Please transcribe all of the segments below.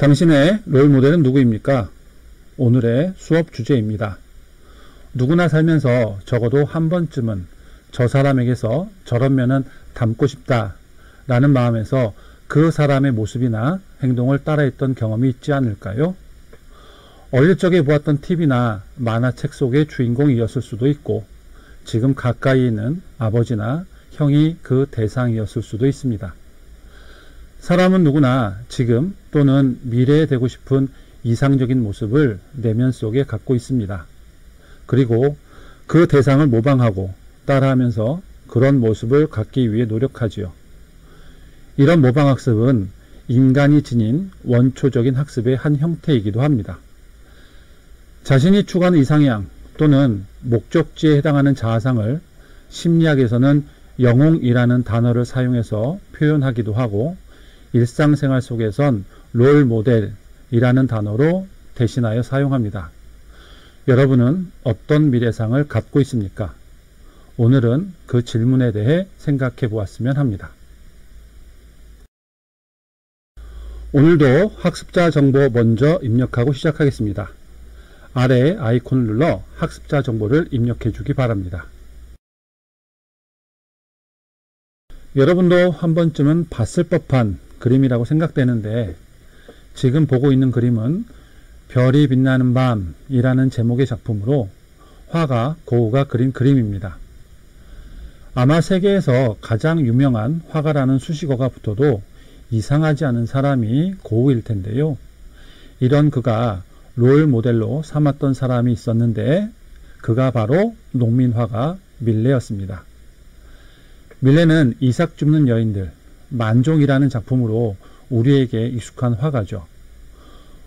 당신의 롤모델은 누구입니까? 오늘의 수업 주제입니다. 누구나 살면서 적어도 한 번쯤은 저 사람에게서 저런 면은 닮고 싶다 라는 마음에서 그 사람의 모습이나 행동을 따라했던 경험이 있지 않을까요? 어릴 적에 보았던 TV나 만화책 속의 주인공이었을 수도 있고 지금 가까이 있는 아버지나 형이 그 대상이었을 수도 있습니다. 사람은 누구나 지금 또는 미래에 되고 싶은 이상적인 모습을 내면 속에 갖고 있습니다. 그리고 그 대상을 모방하고 따라하면서 그런 모습을 갖기 위해 노력하지요. 이런 모방학습은 인간이 지닌 원초적인 학습의 한 형태이기도 합니다. 자신이 추구하는 이상향 또는 목적지에 해당하는 자아상을 심리학에서는 영웅이라는 단어를 사용해서 표현하기도 하고 일상생활 속에선 롤모델이라는 단어로 대신하여 사용합니다. 여러분은 어떤 미래상을 갖고 있습니까? 오늘은 그 질문에 대해 생각해 보았으면 합니다. 오늘도 학습자 정보 먼저 입력하고 시작하겠습니다. 아래 아이콘을 눌러 학습자 정보를 입력해 주기 바랍니다. 여러분도 한 번쯤은 봤을 법한 그림이라고 생각되는데 지금 보고 있는 그림은 별이 빛나는 밤이라는 제목의 작품으로 화가 고우가 그린 그림입니다. 아마 세계에서 가장 유명한 화가라는 수식어가 붙어도 이상하지 않은 사람이 고우일 텐데요. 이런 그가 롤 모델로 삼았던 사람이 있었는데 그가 바로 농민화가 밀레였습니다. 밀레는 이삭 줍는 여인들, 만종이라는 작품으로 우리에게 익숙한 화가죠.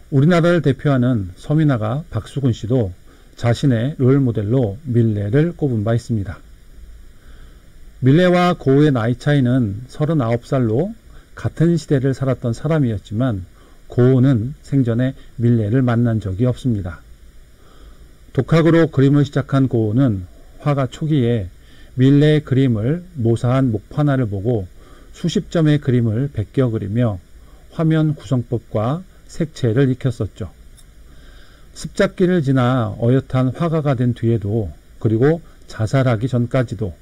우리나라를 대표하는 서민화가 박수근 씨도 자신의 롤 모델로 밀레를 꼽은 바 있습니다. 밀레와 고우의 나이 차이는 39살로 같은 시대를 살았던 사람이었지만 고우는 생전에 밀레를 만난 적이 없습니다. 독학으로 그림을 시작한 고우는 화가 초기에 밀레의 그림을 모사한 목판화를 보고 수십 점의 그림을 베껴 그리며 화면 구성법과 색채를 익혔었죠. 습작기를 지나 어엿한 화가가 된 뒤에도 그리고 자살하기 전까지도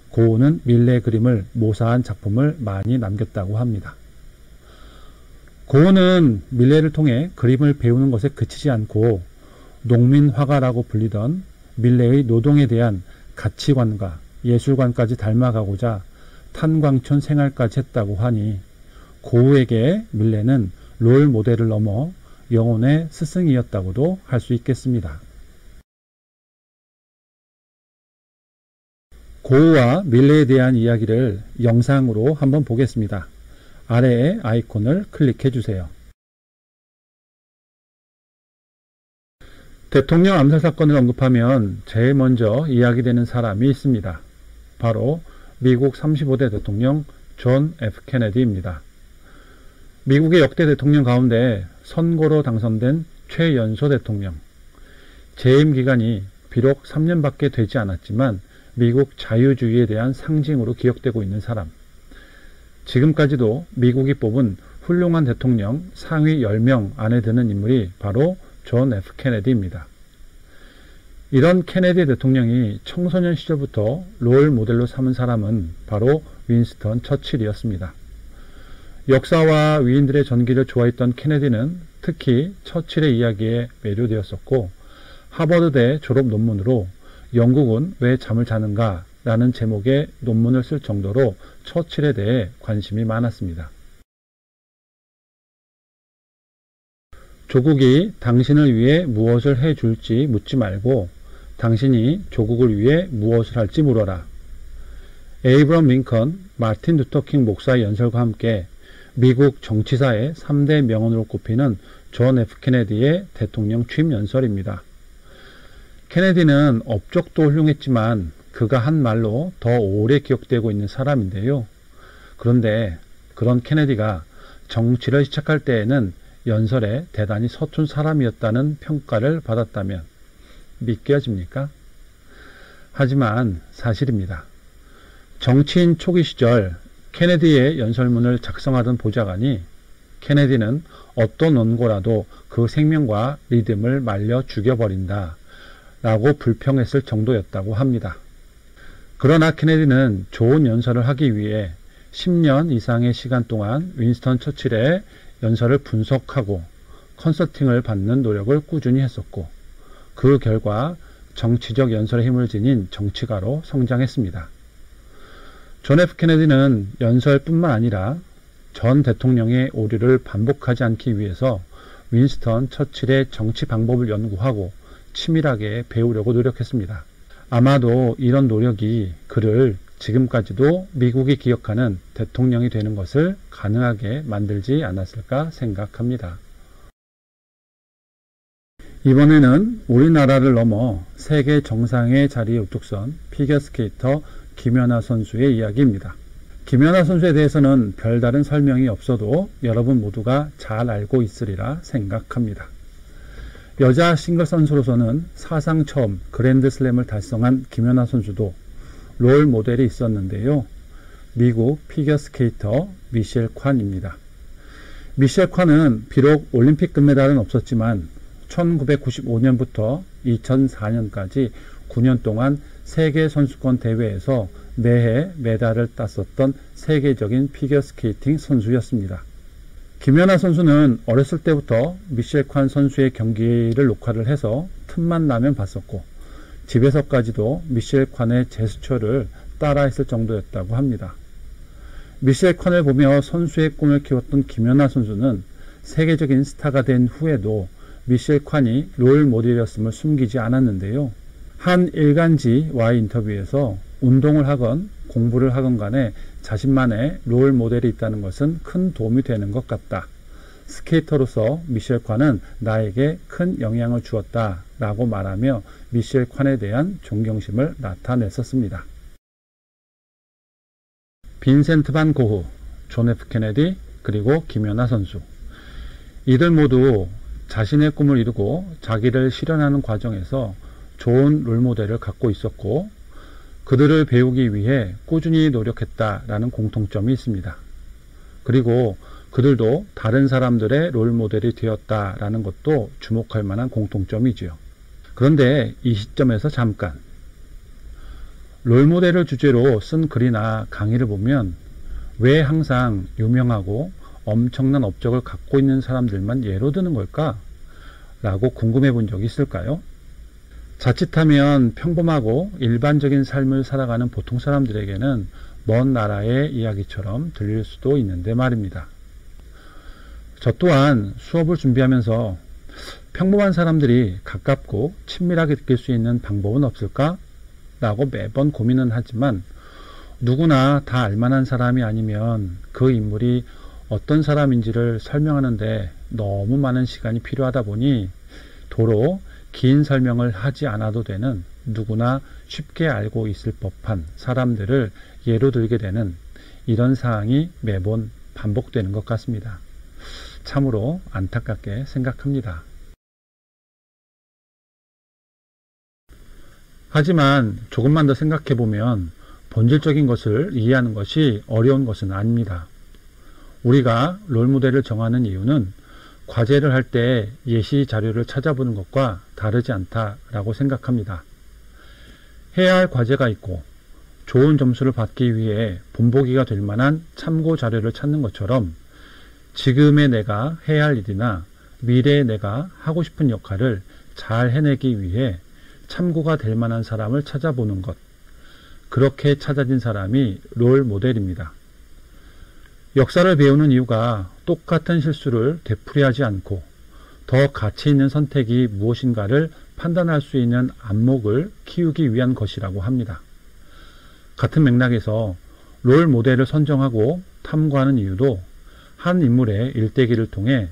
고우는 밀레 그림을 모사한 작품을 많이 남겼다고 합니다. 고우는 밀레를 통해 그림을 배우는 것에 그치지 않고 농민화가라고 불리던 밀레의 노동에 대한 가치관과 예술관까지 닮아가고자 탄광촌 생활까지 했다고 하니 고우에게 밀레는 롤 모델을 넘어 영혼의 스승이었다고도 할 수 있겠습니다. 고우와 밀레에 대한 이야기를 영상으로 한번 보겠습니다. 아래의 아이콘을 클릭해 주세요. 대통령 암살 사건을 언급하면 제일 먼저 이야기되는 사람이 있습니다. 바로 미국 35대 대통령 존 F. 케네디입니다. 미국의 역대 대통령 가운데 선거로 당선된 최연소 대통령. 재임 기간이 비록 3년밖에 되지 않았지만 미국 자유주의에 대한 상징으로 기억되고 있는 사람. 지금까지도 미국이 뽑은 훌륭한 대통령 상위 10명 안에 드는 인물이 바로 존 F. 케네디입니다. 이런 케네디 대통령이 청소년 시절부터 롤 모델로 삼은 사람은 바로 윈스턴 처칠이었습니다. 역사와 위인들의 전기를 좋아했던 케네디는 특히 처칠의 이야기에 매료되었었고 하버드대 졸업 논문으로 영국은 왜 잠을 자는가 라는 제목의 논문을 쓸 정도로 처칠에 대해 관심이 많았습니다. 조국이 당신을 위해 무엇을 해줄지 묻지 말고 당신이 조국을 위해 무엇을 할지 물어라. 에이브럼 링컨, 마틴 루터킹 목사의 연설과 함께 미국 정치사의 3대 명언으로 꼽히는 존 F. 케네디의 대통령 취임 연설입니다. 케네디는 업적도 훌륭했지만 그가 한 말로 더 오래 기억되고 있는 사람인데요. 그런데 그런 케네디가 정치를 시작할 때에는 연설에 대단히 서툰 사람이었다는 평가를 받았다면 믿겨집니까? 하지만 사실입니다. 정치인 초기 시절 케네디의 연설문을 작성하던 보좌관이 케네디는 어떤 원고라도 그 생명과 리듬을 말려 죽여버린다 라고 불평했을 정도였다고 합니다. 그러나 케네디는 좋은 연설을 하기 위해 10년 이상의 시간 동안 윈스턴 처칠의 연설을 분석하고 컨설팅을 받는 노력을 꾸준히 했었고, 그 결과 정치적 연설에 힘을 지닌 정치가로 성장했습니다. 존 F 케네디는 연설뿐만 아니라 전 대통령의 오류를 반복하지 않기 위해서 윈스턴 처칠의 정치 방법을 연구하고 치밀하게 배우려고 노력했습니다. 아마도 이런 노력이 그를 지금까지도 미국이 기억하는 대통령이 되는 것을 가능하게 만들지 않았을까 생각합니다. 이번에는 우리나라를 넘어 세계 정상의 자리에 우뚝 선 피겨스케이터 김연아 선수의 이야기입니다. 김연아 선수에 대해서는 별다른 설명이 없어도 여러분 모두가 잘 알고 있으리라 생각합니다. 여자 싱글 선수로서는 사상 처음 그랜드슬램을 달성한 김연아 선수도 롤 모델이 있었는데요. 미국 피겨스케이터 미셸 콴입니다. 미셸 콴은 비록 올림픽 금메달은 없었지만 1995년부터 2004년까지 9년 동안 세계선수권 대회에서 매해 메달을 땄었던 세계적인 피겨스케이팅 선수였습니다. 김연아 선수는 어렸을 때부터 미셸 콴 선수의 경기를 녹화를 해서 틈만 나면 봤었고, 집에서까지도 미셸 콴의 제스처를 따라했을 정도였다고 합니다. 미셸 콴을 보며 선수의 꿈을 키웠던 김연아 선수는 세계적인 스타가 된 후에도 미셸 콴이 롤 모델이었음을 숨기지 않았는데요. 한 일간지와의 인터뷰에서 운동을 하건 공부를 하건 간에 자신만의 롤 모델이 있다는 것은 큰 도움이 되는 것 같다. 스케이터로서 미셸 콴은 나에게 큰 영향을 주었다 라고 말하며 미셸 콴에 대한 존경심을 나타냈었습니다. 빈센트 반 고흐, 존 F 케네디, 그리고 김연아 선수. 이들 모두 자신의 꿈을 이루고 자기를 실현하는 과정에서 좋은 롤모델을 갖고 있었고, 그들을 배우기 위해 꾸준히 노력했다라는 공통점이 있습니다. 그리고 그들도 다른 사람들의 롤모델이 되었다라는 것도 주목할 만한 공통점이지요. 그런데 이 시점에서 잠깐, 롤모델을 주제로 쓴 글이나 강의를 보면 왜 항상 유명하고 엄청난 업적을 갖고 있는 사람들만 예로 드는 걸까? 라고 궁금해 본 적이 있을까요? 자칫하면 평범하고 일반적인 삶을 살아가는 보통 사람들에게는 먼 나라의 이야기처럼 들릴 수도 있는데 말입니다. 저 또한 수업을 준비하면서 평범한 사람들이 가깝고 친밀하게 느낄 수 있는 방법은 없을까? 라고 매번 고민은 하지만, 누구나 다 알만한 사람이 아니면 그 인물이 어떤 사람인지를 설명하는데 너무 많은 시간이 필요하다 보니 도로 긴 설명을 하지 않아도 되는, 누구나 쉽게 알고 있을 법한 사람들을 예로 들게 되는 이런 사항이 매번 반복되는 것 같습니다. 참으로 안타깝게 생각합니다. 하지만 조금만 더 생각해보면 본질적인 것을 이해하는 것이 어려운 것은 아닙니다. 우리가 롤모델을 정하는 이유는 과제를 할 때 예시 자료를 찾아보는 것과 다르지 않다라고 생각합니다. 해야 할 과제가 있고 좋은 점수를 받기 위해 본보기가 될 만한 참고 자료를 찾는 것처럼, 지금의 내가 해야 할 일이나 미래의 내가 하고 싶은 역할을 잘 해내기 위해 참고가 될 만한 사람을 찾아보는 것, 그렇게 찾아진 사람이 롤 모델입니다. 역사를 배우는 이유가 똑같은 실수를 되풀이하지 않고 더 가치 있는 선택이 무엇인가를 판단할 수 있는 안목을 키우기 위한 것이라고 합니다. 같은 맥락에서 롤 모델을 선정하고 탐구하는 이유도 한 인물의 일대기를 통해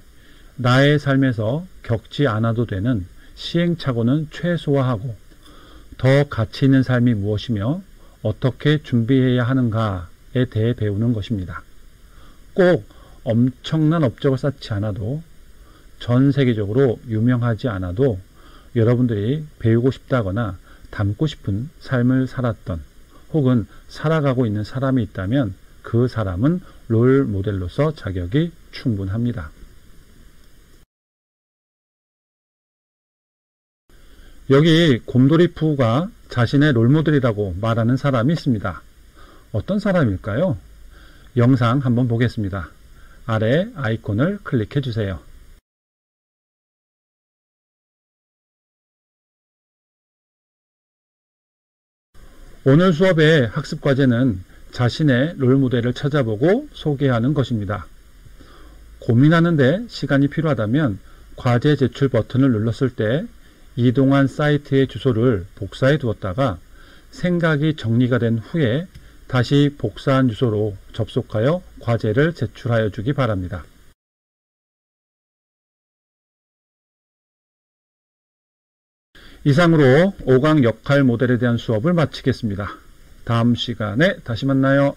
나의 삶에서 겪지 않아도 되는 시행착오는 최소화하고 더 가치 있는 삶이 무엇이며 어떻게 준비해야 하는가에 대해 배우는 것입니다. 꼭 엄청난 업적을 쌓지 않아도, 전 세계적으로 유명하지 않아도 여러분들이 배우고 싶다거나 닮고 싶은 삶을 살았던 혹은 살아가고 있는 사람이 있다면 그 사람은 롤 모델로서 자격이 충분합니다. 여기 곰돌이 푸우가 자신의 롤모델이라고 말하는 사람이 있습니다. 어떤 사람일까요? 영상 한번 보겠습니다. 아래 아이콘을 클릭해 주세요. 오늘 수업의 학습 과제는 자신의 롤모델을 찾아보고 소개하는 것입니다. 고민하는데 시간이 필요하다면 과제 제출 버튼을 눌렀을 때 이동한 사이트의 주소를 복사해 두었다가 생각이 정리가 된 후에 다시 복사한 주소로 접속하여 과제를 제출하여 주기 바랍니다. 이상으로 5강 역할 모델에 대한 수업을 마치겠습니다. 다음 시간에 다시 만나요.